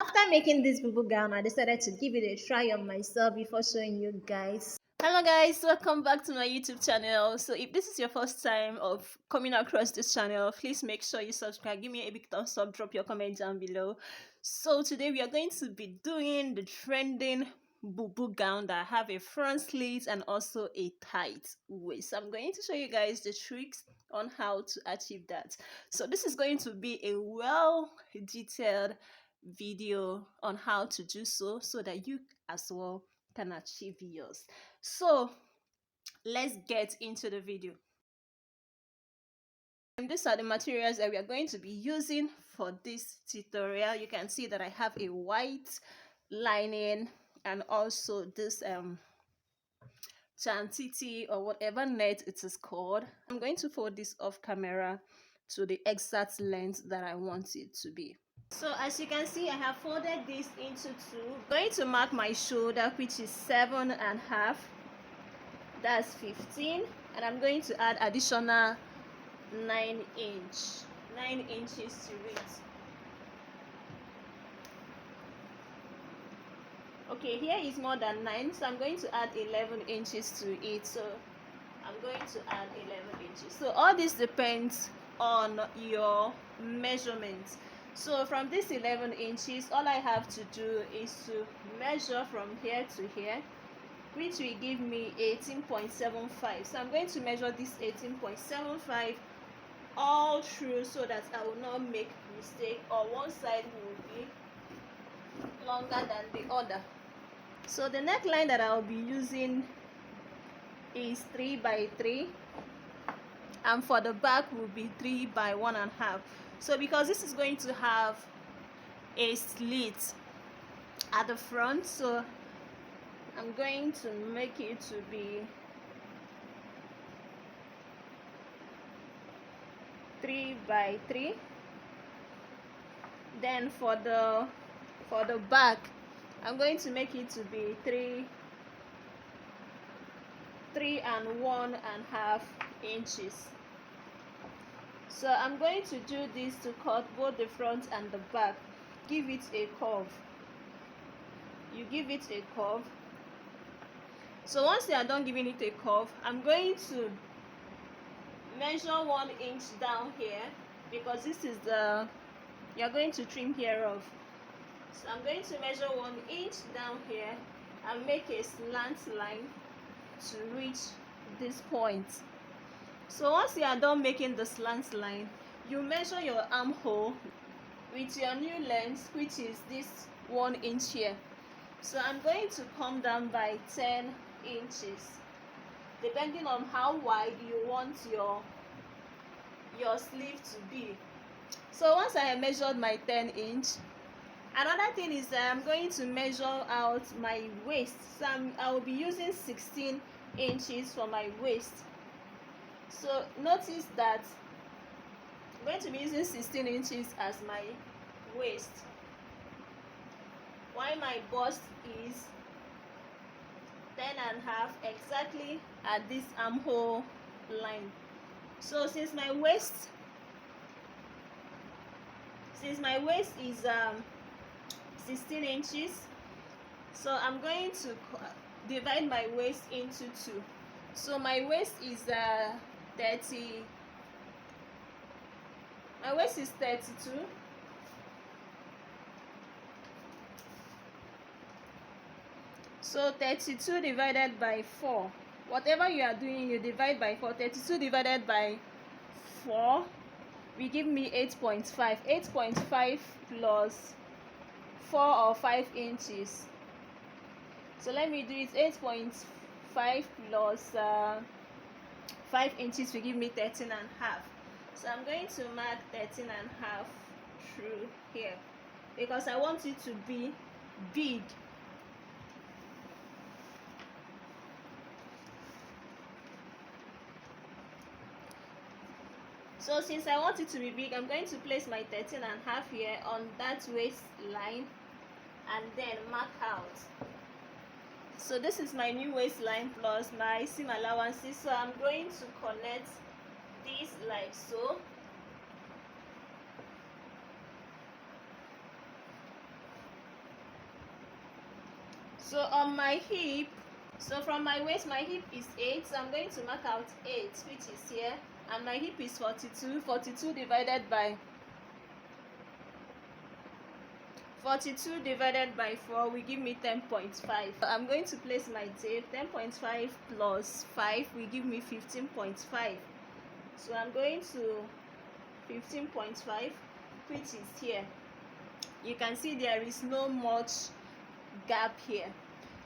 After making this BUBU gown, I decided to give it a try on myself before showing you guys. Hello guys, welcome back to my YouTube channel. So if this is your first time of coming across this channel, please make sure you subscribe, give me a big thumbs up, drop your comment down below. So today we are going to be doing the trending BUBU gown that have a front slit and also a tight waist. So I'm going to show you guys the tricks on how to achieve that. So this is going to be a well detailed video on how to do so that you as well can achieve yours. So let's get into the video. And these are the materials that we are going to be using for this tutorial. You can see that I have a white lining and also this chantiti or whatever net it is called. I'm going to fold this off camera to the exact length that I want it to be. So as you can see, I have folded this into two. I'm going to mark my shoulder, which is 7.5. That's 15, and I'm going to add additional 9 inches to it. Okay, here is more than 9, so I'm going to add 11 inches to it. So I'm going to add 11 inches. So all this depends on your measurements. So from this 11 inches, all I have to do is to measure from here to here, which will give me 18.75. So I'm going to measure this 18.75 all through so that I will not make mistake, or one side will be longer than the other. So the neckline that I'll be using is 3 by 3, and for the back will be 3 by 1.5. So because this is going to have a slit at the front, so I'm going to make it to be 3 by 3. Then for the back, I'm going to make it to be 3 and 1.5 inches. So I'm going to do this to cut both the front and the back. Give it a curve. You give it a curve. So once you are done giving it a curve, I'm going to measure 1 inch down here, because this is the you're going to trim here off. So I'm going to measure 1 inch down here and make a slant line to reach this point. So once you are done making the slant line, you measure your armhole with your new length, which is this 1 inch here. So I'm going to come down by 10 inches, depending on how wide you want your sleeve to be. So once I have measured my 10 inch, another thing is that I'm going to measure out my waist. So I will be using 16 inches for my waist. So notice that I'm going to be using 16 inches as my waist, while my bust is 10.5 exactly at this armhole line. So since my waist is 16 inches, so I'm going to divide my waist into 2. So my waist is 32. So 32 divided by 4. Whatever you are doing, you divide by 4. 32 divided by 4 will give me 8.5. 8.5 plus 4 or 5 inches. So let me do it. 8.5 plus 5 inches will give me 13.5. So I'm going to mark 13.5 through here, because I want it to be big. So since I want it to be big, I'm going to place my 13.5 here on that waistline and then mark out. So this is my new waistline plus my seam allowances. So I'm going to connect this like so. So on my hip, so from my waist, my hip is 8, so I'm going to mark out 8, which is here, and my hip is 42. 42 divided by 4 will give me 10.5. I'm going to place my tape. 10.5 plus 5 will give me 15.5. So I'm going to 15.5, which is here. You can see there is no much gap here.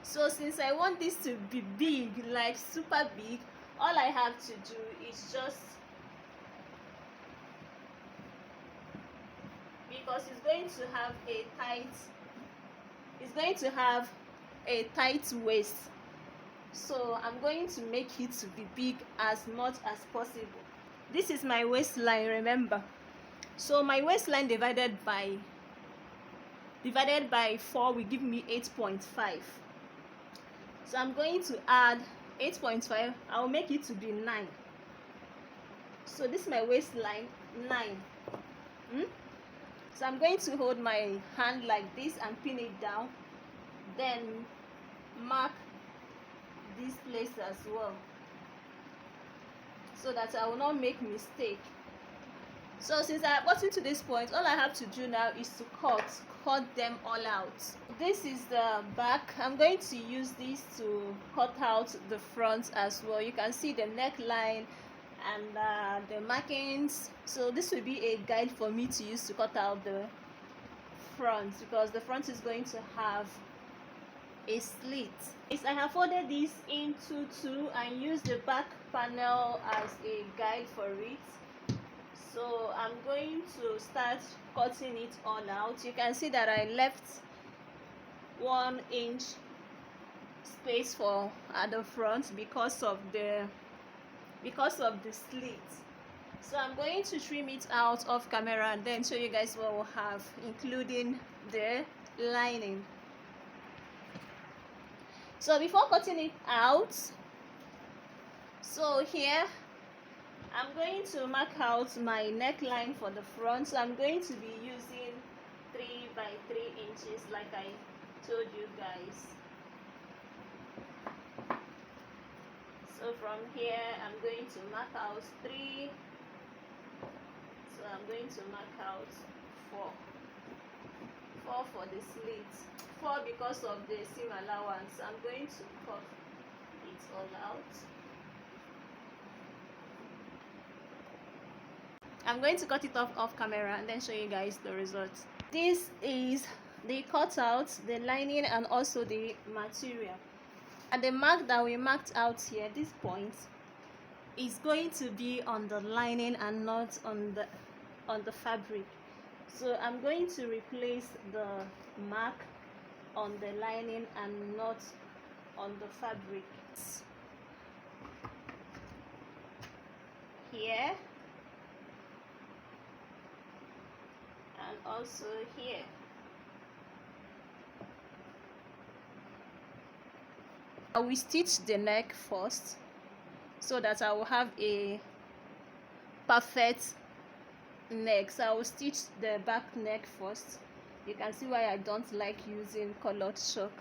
So since I want this to be big, like super big, all I have to do is just, because it's going to have a tight waist, so I'm going to make it to be big as much as possible. This is my waistline, remember. So my waistline divided by 4 will give me 8.5. So I'm going to add 8.5. I'll make it to be 9. So this is my waistline, 9. So I'm going to hold my hand like this and pin it down, then mark this place as well, so that I will not make mistake. So since I have gotten to this point, all I have to do now is to cut them all out. This is the back. I'm going to use this to cut out the front as well. You can see the neckline and the markings. So this will be a guide for me to use to cut out the front, because the front is going to have a slit. I have folded this into 2 and used the back panel as a guide for it. So I'm going to start cutting it all out. You can see that I left 1 inch space for at the front because of the slit. So I'm going to trim it out off camera and then show you guys what we'll have, including the lining. So before cutting it out, so here I'm going to mark out my neckline for the front. So I'm going to be using 3 by 3 inches like I told you guys. So from here I'm going to mark out 3. So I'm going to mark out 4 for the slit, 4 because of the seam allowance. I'm going to cut it all out. I'm going to cut it off camera and then show you guys the result. This is the cutout, the lining, and also the material. And the mark that we marked out here, this point, is going to be on the lining and not on the fabric. So I'm going to replace the mark on the lining and not on the fabric. Here and also here. I will stitch the neck first so that I will have a perfect neck. So I will stitch the back neck first. You can see why I don't like using colored chalk,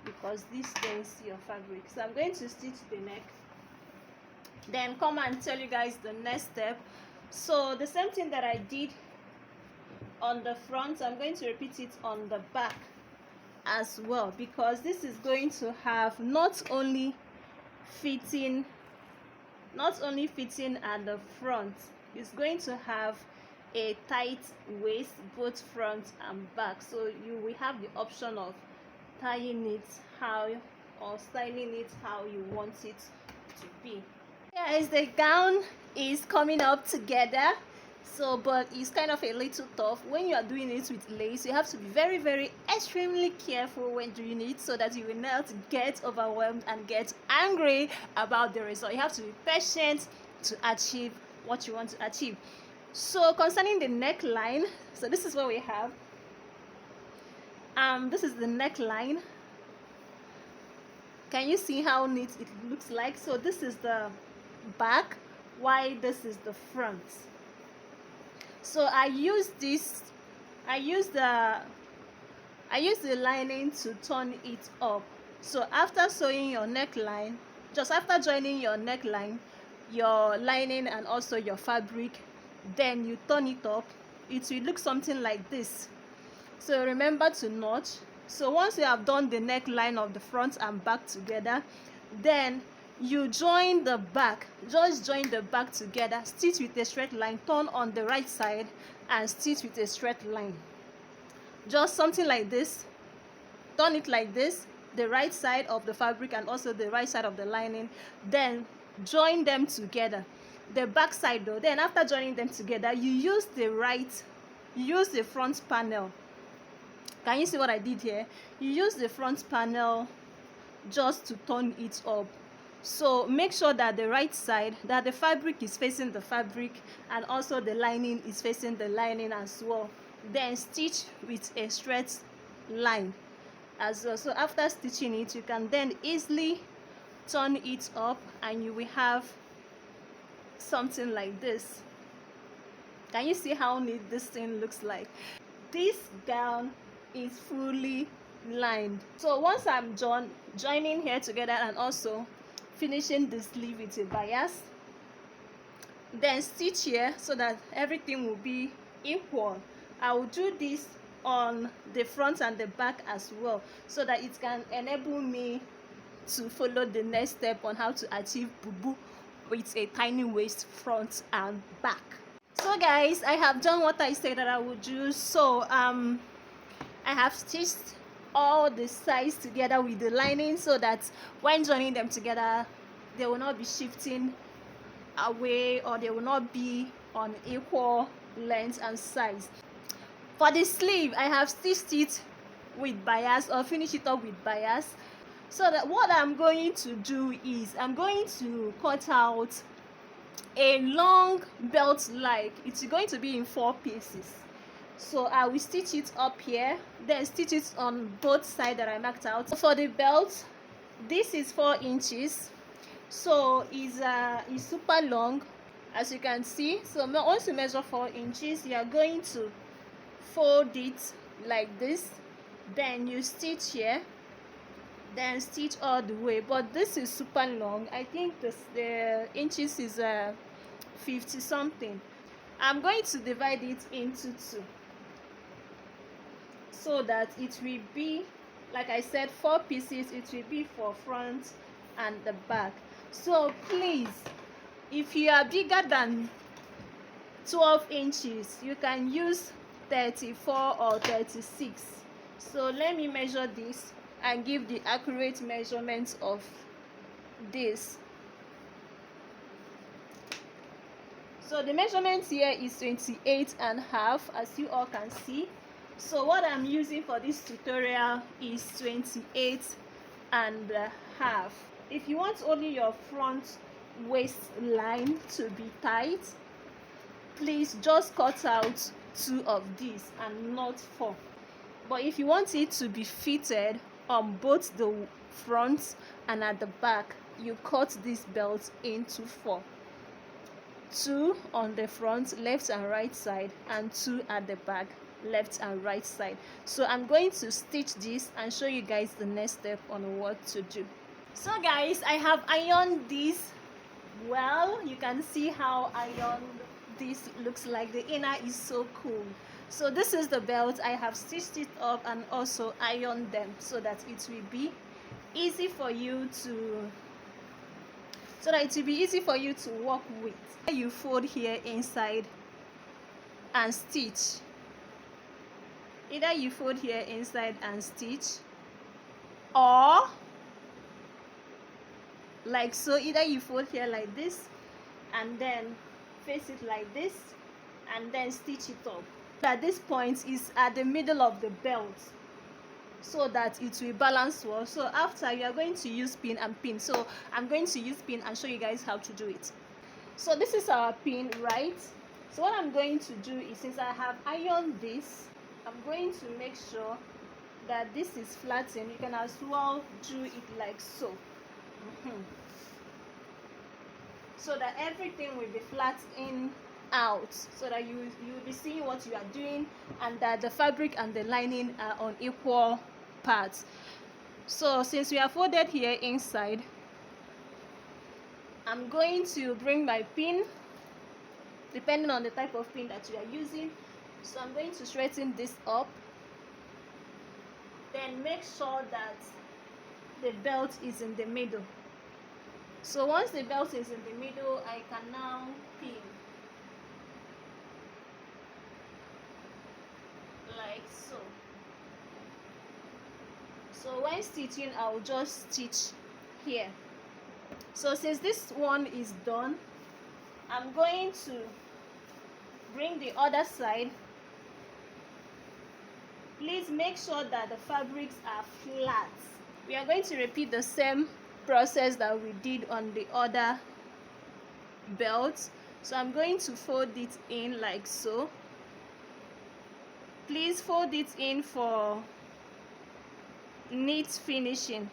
because this stains your fabric. So I'm going to stitch the neck, then come and tell you guys the next step. So the same thing that I did on the front, I'm going to repeat it on the back as well, because this is going to have not only fitting at the front, it's going to have a tight waist both front and back. So you will have the option of tying it or styling it how you want it to be. As the gown is coming up together, so but it's kind of a little tough when you are doing it with lace. You have to be very, very extremely careful when doing it, so that you will not get overwhelmed and get angry about the result. You have to be patient to achieve what you want to achieve. So concerning the neckline, so this is what we have. This is the neckline. Can you see how neat it looks like? So this is the back, while this is the front. So I use the I use the lining to turn it up. So after sewing your neckline, just after joining your neckline, your lining and also your fabric, then you turn it up, it will look something like this. So remember to notch. So once you have done the neckline of the front and back together, then you join the back, just join the back together, stitch with a straight line, turn on the right side and stitch with a straight line, just something like this. Turn it like this, the right side of the fabric and also the right side of the lining, then join them together, the back side though. Then after joining them together, you use the front panel. Can you see what I did here? You use the front panel just to turn it up. So make sure that the right side, that the fabric is facing the fabric and also the lining is facing the lining as well. Then stitch with a straight line as well. So after stitching it, you can then easily turn it up and you will have something like this. Can you see how neat this thing looks like? This gown is fully lined. So once I'm joining here together and also finishing the sleeve with a bias, then stitch here so that everything will be equal. I will do this on the front and the back as well, so that it can enable me to follow the next step on how to achieve bubu with a tiny waist front and back. So guys, I have done what I said that I would do. So I have stitched all the sides together with the lining so that when joining them together, they will not be shifting away or they will not be on equal length and size. For the sleeve, I have stitched it with bias or finish it up with bias. So that what I'm going to do is I'm going to cut out a long belt, like it's going to be in 4 pieces. So I will stitch it up here, then stitch it on both sides that I marked out. For the belt, this is 4 inches, so it's super long, as you can see. So once you measure 4 inches, you are going to fold it like this, then you stitch here, then stitch all the way. But this is super long. I think the inches is 50 something. I'm going to divide it into 2 so that it will be, like I said, 4 pieces. It will be for front and the back. So please, if you are bigger than 12 inches, you can use 34 or 36. So let me measure this and give the accurate measurements of this. So the measurement here is 28.5, as you all can see. So what I'm using for this tutorial is 28.5. If you want only your front waistline to be tight, please just cut out 2 of these and not 4. But if you want it to be fitted on both the front and at the back, you cut this belt into 4. 2 on the front, left and right side, and 2 at the back, left and right side. So I'm going to stitch this and show you guys the next step on what to do. So guys, I have ironed this well. You can see how ironed this looks like. The inner is so cool. So this is the belt. I have stitched it up and also ironed them so that it will be easy for you to work with. You fold here inside and stitch. Either you fold here inside and stitch, or like so. Either you fold here like this and then face it like this and then stitch it up. At this point is at the middle of the belt so that it will balance well. So after, you are going to use pin and pin. So I'm going to use pin and show you guys how to do it. So this is our pin, right? So what I'm going to do is, since I have ironed this, I'm going to make sure that this is flattened. You can as well do it like so. So that everything will be flat in out, so that you'll be seeing what you are doing, and that the fabric and the lining are on equal parts. So since we are folded here inside, I'm going to bring my pin, depending on the type of pin that you are using. So I'm going to straighten this up, then make sure that the belt is in the middle. So once the belt is in the middle, I can now pin like so. So when stitching, I'll just stitch here. So since this one is done, I'm going to bring the other side. Please make sure that the fabrics are flat. We are going to repeat the same process that we did on the other belt. So I'm going to fold it in like so. Please fold it in for neat finishing.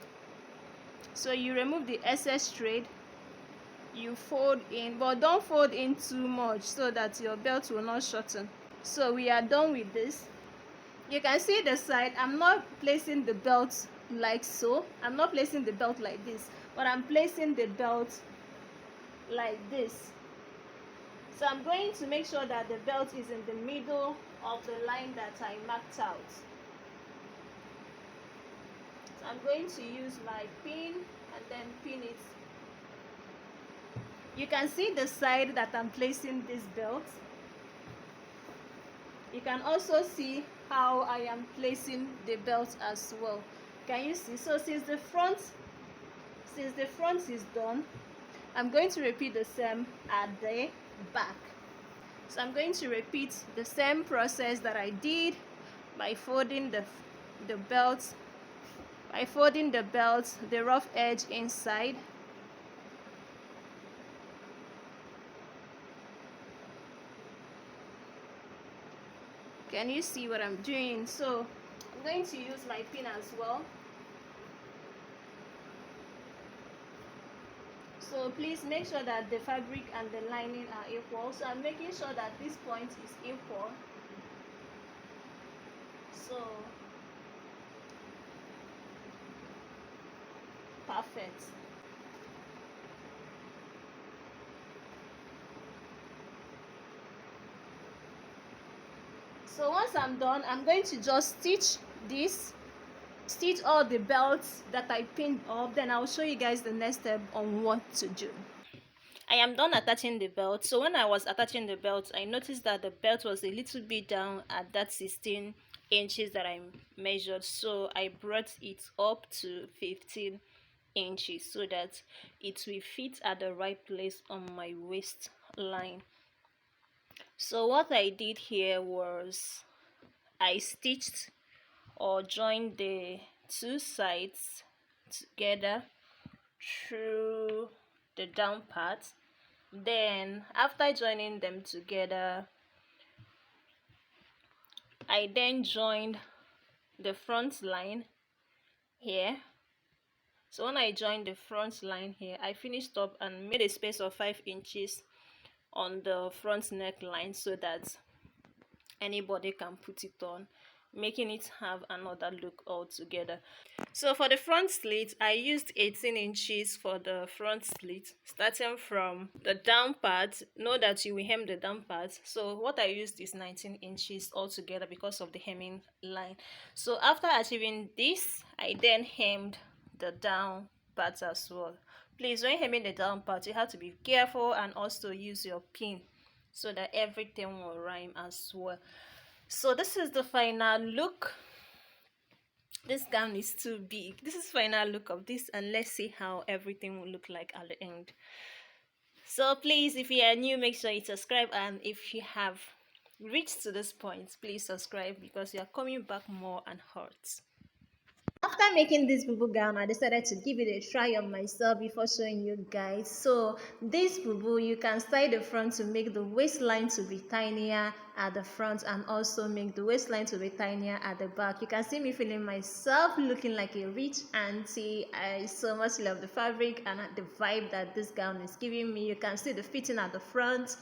So you remove the excess thread, you fold in, but don't fold in too much so that your belt will not shorten. So we are done with this. You can see the side. I'm not placing the belt like so. I'm not placing the belt like this, but I'm placing the belt like this. So I'm going to make sure that the belt is in the middle of the line that I marked out. So I'm going to use my pin and then pin it. You can see the side that I'm placing this belt. You can also see how I am placing the belt as well. Can you see? So since the front is done, I'm going to repeat the same at the back. So I'm going to repeat the same process that I did by folding the belt, the rough edge inside. Can you see what I'm doing? So I'm going to use my pin as well. So please make sure that the fabric and the lining are equal. So I'm making sure that this point is equal. So perfect. So once I'm done, I'm going to just stitch all the belts that I pinned up. Then I'll show you guys the next step on what to do. I am done attaching the belt. So when I was attaching the belt, I noticed that the belt was a little bit down at that 16 inches that I measured. So I brought it up to 15 inches so that it will fit at the right place on my waistline. So what I did here was I stitched or joined the two sides together through the down part. Then after joining them together, I then joined the front line here. So when I joined the front line here, I finished up and made a space of 5 inches on the front neckline so that anybody can put it on, making it have another look altogether. So for the front slit, I used 18 inches for the front slit, starting from the down part. Know that you will hem the down part. So what I used is 19 inches altogether because of the hemming line. So after achieving this, I then hemmed the down part as well. Please, when hemming the down part, you have to be careful and also use your pin so that everything will rhyme as well. So this is the final look. This gown is too big. This is final look of this, and let's see how everything will look like at the end. So please, if you are new, make sure you subscribe, and if you have reached to this point, please subscribe because you are coming back more and hot. After making this bubu gown, I decided to give it a try on myself before showing you guys. So this bubu, you can style the front to make the waistline to be tinier at the front and also make the waistline to be tinier at the back. You can see me feeling myself looking like a rich auntie. I so much love the fabric and the vibe that this gown is giving me. You can see the fitting at the front.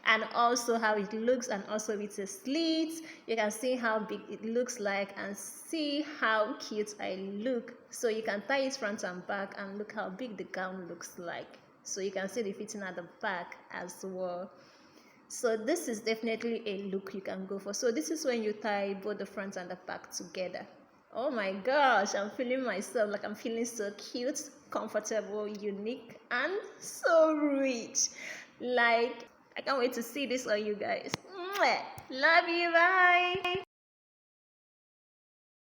and also how it looks, and also with the slits. You can see how big it looks like and see how cute I look. So you can tie it front and back and look how big the gown looks like. So you can see the fitting at the back as well. So this is definitely a look you can go for. So this is when you tie both the front and the back together. Oh my gosh, I'm feeling myself, like I'm feeling so cute, comfortable, unique, and so rich. Like, I can't wait to see this on you guys. Mwah! Love you, bye.